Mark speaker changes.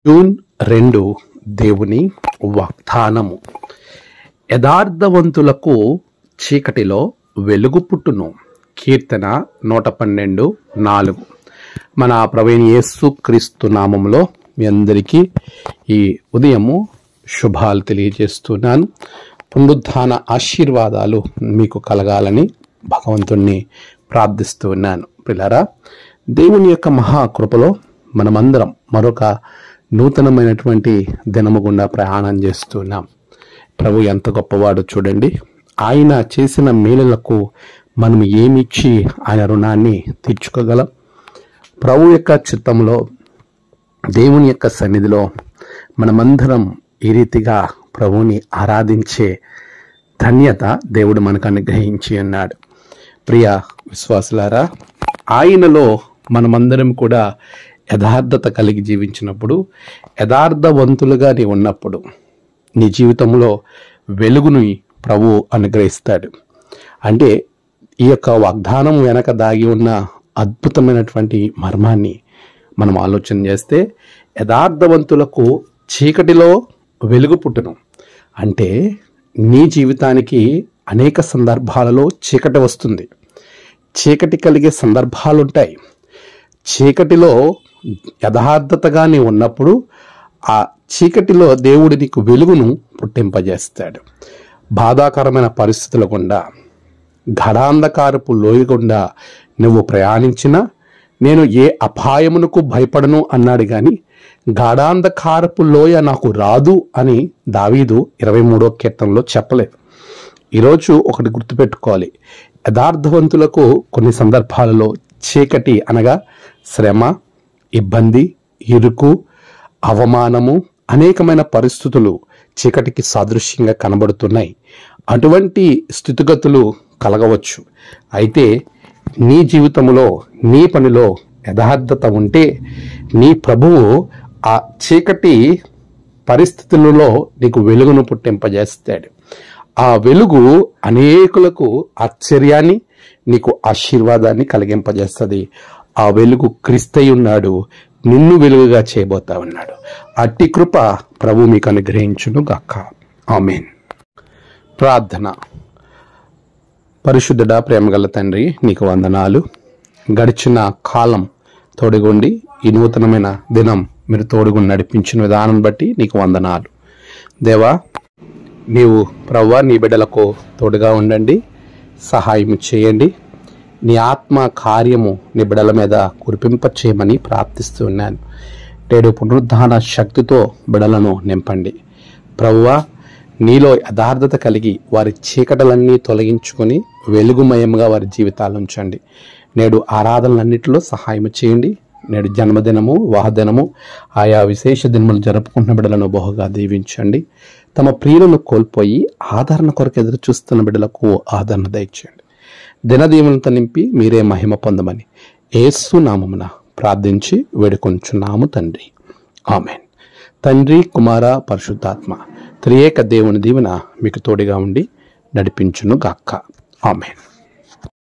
Speaker 1: June 2 దేవుని వాగ్దానము. యథార్థవంతులకు చీకటిలో వెలుగు పుట్టును. కీర్తన 112:4. మన ప్రభువైన యేసుక్రీస్తు నామములో మీ అందరికీ ఈ ఉదయము శుభాలు తెలియజేస్తున్నాను. పునరుద్ధాన ఆశీర్వాదాలు మీకు కలగాలని భగవంతుణ్ణి ప్రార్థిస్తున్నాను. పిల్లరా, దేవుని యొక్క మహాకృపలో మనమందరం మరొక నూతనమైనటువంటి దినము గుండా ప్రయాణం చేస్తున్నాం. ప్రభు ఎంత గొప్పవాడు చూడండి. ఆయన చేసిన మేలులకు మనం ఏమిచ్చి ఆయన రుణాన్ని తీర్చుకోగలం? ప్రభు యొక్క చిత్తంలో, దేవుని యొక్క సన్నిధిలో మనమందరం ఈ రీతిగా ప్రభువుని ఆరాధించే ధన్యత దేవుడు మనకు అనుగ్రహించి ఉన్నాడు. ప్రియ విశ్వాసులారా, ఆయనలో మనమందరం కూడా యథార్థత కలిగి జీవించినప్పుడు, యథార్థవంతులుగా నీ ఉన్నప్పుడు నీ జీవితంలో వెలుగుని ప్రభు అనుగ్రహిస్తాడు. అంటే ఈ యొక్క వాగ్దానం వెనక దాగి ఉన్న అద్భుతమైనటువంటి మర్మాన్ని మనం ఆలోచన చేస్తే, యథార్థవంతులకు చీకటిలో వెలుగు పుట్టును. అంటే నీ జీవితానికి అనేక సందర్భాలలో చీకటి వస్తుంది. చీకటి కలిగే సందర్భాలు ఉంటాయి. చీకటిలో యథార్థతగా నీ ఉన్నప్పుడు ఆ చీకటిలో దేవుడు నీకు వెలుగును పుట్టింపజేస్తాడు. బాధాకరమైన పరిస్థితుల గుండా, ఘడాంధకారపు లోయ గుండా నువ్వు ప్రయాణించినా నేను ఏ అపాయమునకు భయపడను అన్నాడు. కానీ గాఢాంధకారపు లోయ నాకు రాదు అని దావీదు 23వ కీర్తనలో చెప్పలేదు. ఈరోజు ఒకటి గుర్తుపెట్టుకోవాలి. యథార్థవంతులకు కొన్ని సందర్భాలలో చీకటి అనగా శ్రమ, ఇబ్బంది, ఇరుకు, అవమానము, అనేకమైన పరిస్థితులు చీకటికి సాదృశ్యంగా కనబడుతున్నాయి. అటువంటి స్థితిగతులు కలగవచ్చు. అయితే నీ జీవితంలో, నీ పనిలో యథార్థత ఉంటే నీ ప్రభువు ఆ చీకటి పరిస్థితులలో నీకు వెలుగును పుట్టింపజేస్తాడు. ఆ వెలుగు అనేకులకు ఆశ్చర్యాన్ని, నీకు ఆశీర్వాదాన్ని కలిగింపజేస్తుంది. ఆ వెలుగు క్రీస్తై ఉన్నాడు, నిన్ను వెలుగుగా చేయబోతా ఉన్నాడు. అట్టి కృప ప్రభు మీకు అనుగ్రహించును గాక. ఆమేన్. ప్రార్థన. పరిశుద్ధుడా, ప్రేమగల తండ్రి, నీకు వందనాలు. గడిచిన కాలం తోడుగుండి ఈ నూతనమైన దినం మీరు తోడుగుండి నడిపించిన విధానం బట్టి నీకు వందనాలు. దేవా, నీవు ప్రభువా నీ బిడ్డలకు తోడుగా ఉండండి, సహాయం చేయండి. నీ ఆత్మ కార్యము నీ బిడ్డల మీద కురిపింప చేయమని ప్రార్థిస్తున్నాను. నేడు పునరుద్ధాన శక్తితో బిడ్డలను నింపండి. ప్రభువా, నీలో యథార్థత కలిగి వారి చీకటలన్నీ తొలగించుకొని వెలుగుమయంగా వారి జీవితాలు ఉంచండి. నేడు ఆరాధనలన్నింటిలో సహాయం చేయండి. నేడు జన్మదినము, వివాహదినము, ఆయా విశేష దినములు జరుపుకుంటున్న బిడ్డలను బహుగా దీవించండి. తమ ప్రియులను కోల్పోయి ఆదరణ కొరకు ఎదురు చూస్తున్న బిడ్డలకు ఆదరణ దయచేయండి. దినదీవులతో నింపి మీరే మహిమ పొందమని యేసు నామమున ప్రార్థించి వేడుకొంచున్నాము తండ్రి. ఆమేన్. తండ్రి, కుమార, పరిశుద్ధాత్మ త్రియేక దేవుని దీవెన మీకు తోడుగా ఉండి నడిపించును గాక. ఆమేన్.